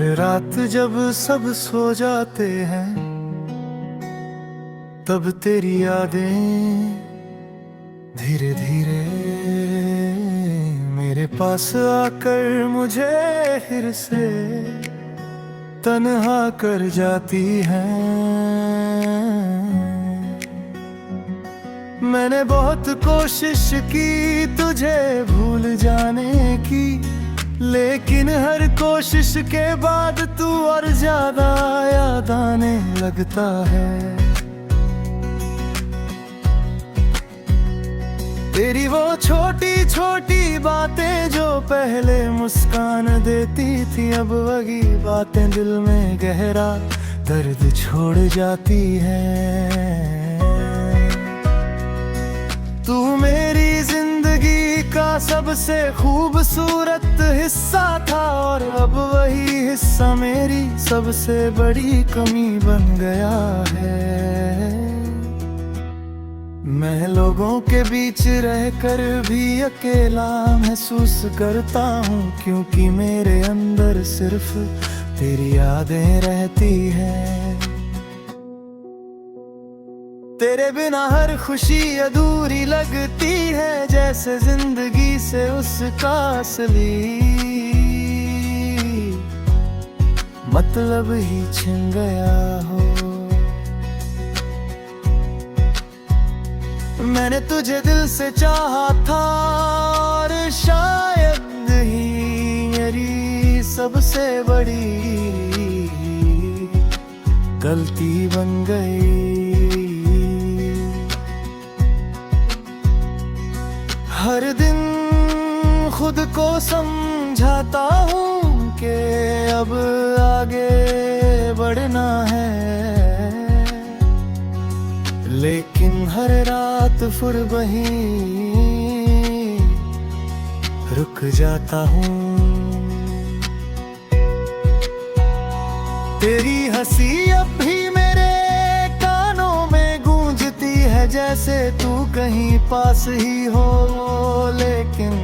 हर रात जब सब सो जाते हैं तब तेरी यादें धीरे धीरे मेरे पास आकर मुझे फिर से तन्हा कर जाती हैं। मैंने बहुत कोशिश की तुझे भूल जाने की, लेकिन हर कोशिश के बाद तू और ज्यादा याद आने लगता है। तेरी वो छोटी छोटी बातें जो पहले मुस्कान देती थी, अब वही बातें दिल में गहरा दर्द छोड़ जाती हैं। तू मेरी जिंदगी का सबसे खूबसूरत हिस्सा था, और अब वही हिस्सा मेरी सबसे बड़ी कमी बन गया है। मैं लोगों के बीच रहकर भी अकेला महसूस करता हूँ, क्योंकि मेरे अंदर सिर्फ तेरी यादें रहती हैं। तेरे बिना हर खुशी अधूरी लगती है, जैसे जिंदगी से उसका असली मतलब ही छिन गया हो। मैंने तुझे दिल से चाहा था, और शायद ही मेरी सबसे बड़ी गलती बन गई। हर दिन खुद को समझाता हूँ कि अब आगे बढ़ना है, लेकिन हर रात फिर वहीं रुक जाता हूँ। तेरी हंसी अब भी मेरे कानों में गूंजती है, जैसे तू कहीं पास ही हो, लेकिन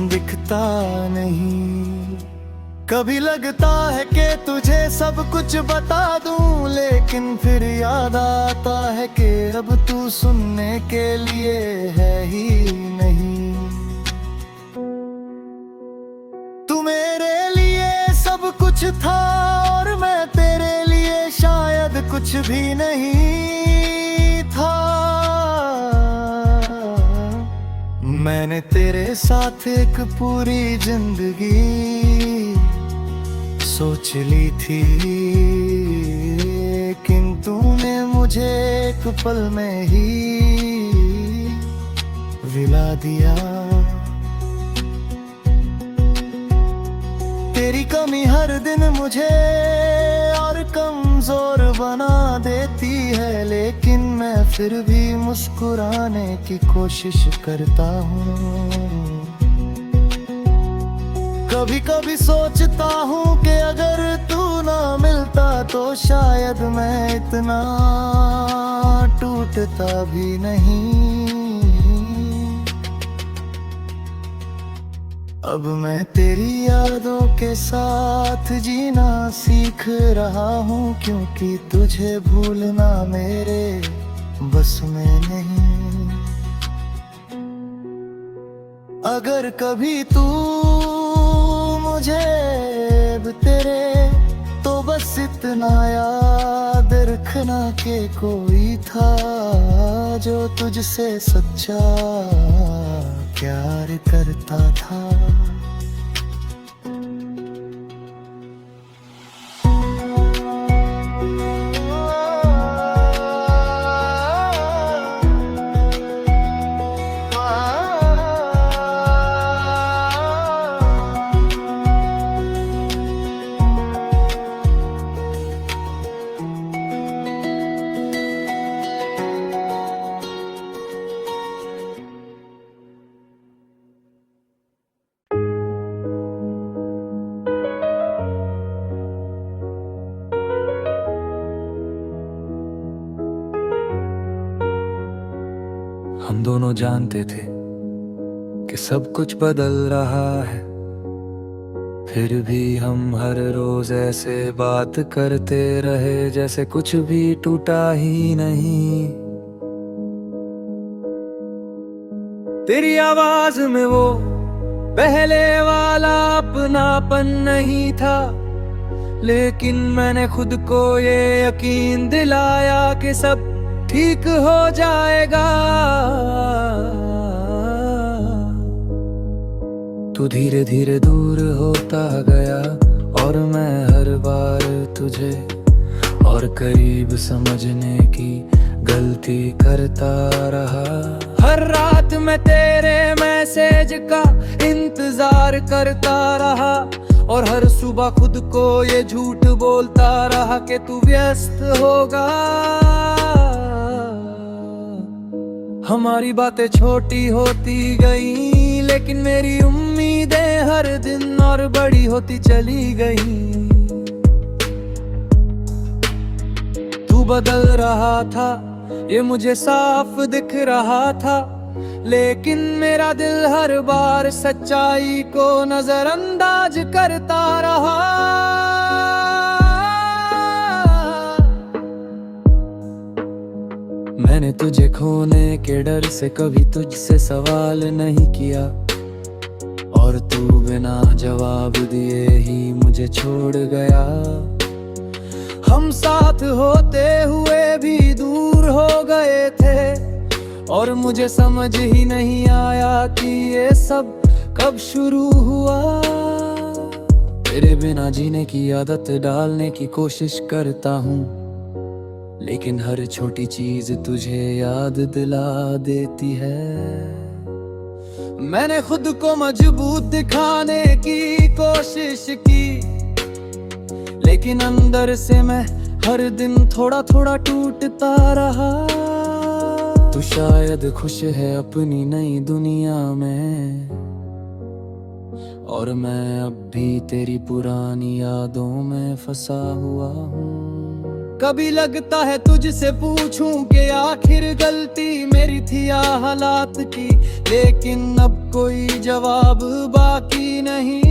दिखता नहीं। कभी लगता है कि तुझे सब कुछ बता दूं, लेकिन फिर याद आता है कि अब तू सुनने के लिए है ही नहीं। तू मेरे लिए सब कुछ था, और मैं तेरे लिए शायद कुछ भी नहीं था। मैंने तेरे साथ एक पूरी जिंदगी सोच ली थी, लेकिन तूने मुझे एक पल में ही विला दिया। तेरी कमी हर दिन मुझे और कमजोर बना देती है, लेकिन मैं फिर भी मुस्कुराने की कोशिश करता हूँ। कभी कभी सोचता हूँ कि अगर तू ना मिलता तो शायद मैं इतना टूटता भी नहीं। अब मैं तेरी यादों के साथ जीना सीख रहा हूँ, क्योंकि तुझे भूलना मेरे बस में नहीं। अगर कभी तू मुझे तेरे तो बस इतना याद रखना कि कोई था जो तुझसे सच्चा प्यार करता था। हम दोनों जानते थे कि सब कुछ बदल रहा है, फिर भी हम हर रोज ऐसे बात करते रहे जैसे कुछ भी टूटा ही नहीं। तेरी आवाज में वो पहले वाला अपनापन नहीं था, लेकिन मैंने खुद को ये यकीन दिलाया कि सब ठीक हो जाएगा। तू धीरे धीरे दूर होता गया और मैं हर बार तुझे और करीब समझने की गलती करता रहा। हर रात मैं तेरे मैसेज का इंतजार करता रहा और हर सुबह खुद को ये झूठ बोलता रहा कि तू व्यस्त होगा। हमारी बातें छोटी होती गई, लेकिन मेरी उम्मीदें हर दिन और बड़ी होती चली गई। तू बदल रहा था ये मुझे साफ दिख रहा था, लेकिन मेरा दिल हर बार सच्चाई को नजरअंदाज करता रहा। मैंने तुझे खोने के डर से कभी तुझसे सवाल नहीं किया, और तू बिना जवाब दिए ही मुझे छोड़ गया। हम साथ होते हुए भी दूर हो गए थे, और मुझे समझ ही नहीं आया कि ये सब कब शुरू हुआ। तेरे बिना जीने की आदत डालने की कोशिश करता हूँ, लेकिन हर छोटी चीज तुझे याद दिला देती है। मैंने खुद को मजबूत दिखाने की कोशिश की, लेकिन अंदर से मैं हर दिन थोड़ा थोड़ा टूटता रहा। तू शायद खुश है अपनी नई दुनिया में, और मैं अब भी तेरी पुरानी यादों में फंसा हुआ हूँ। कभी लगता है तुझसे पूछूं कि आखिर गलती मेरी थी या हालात की, लेकिन अब कोई जवाब बाकी नहीं।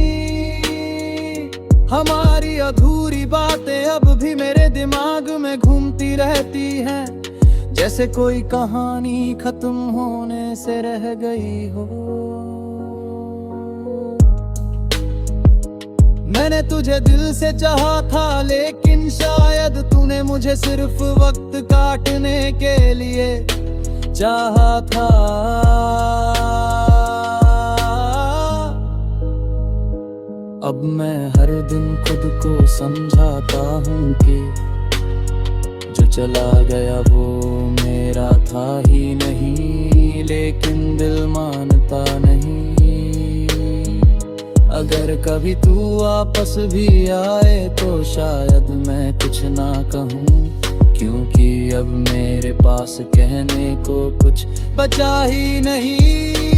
हमारी अधूरी बातें अब भी मेरे दिमाग में घूमती रहती हैं, जैसे कोई कहानी खत्म होने से रह गई हो। मैंने तुझे दिल से चाहा था, लेकिन शायद तूने मुझे सिर्फ वक्त काटने के लिए चाहा था। अब मैं हर दिन खुद को समझाता हूँ कि जो चला गया वो मेरा था ही नहीं, लेकिन दिल मानता नहीं। अगर कभी तू वापस भी आए तो शायद मैं कुछ ना कहूँ, क्योंकि अब मेरे पास कहने को कुछ बचा ही नहीं।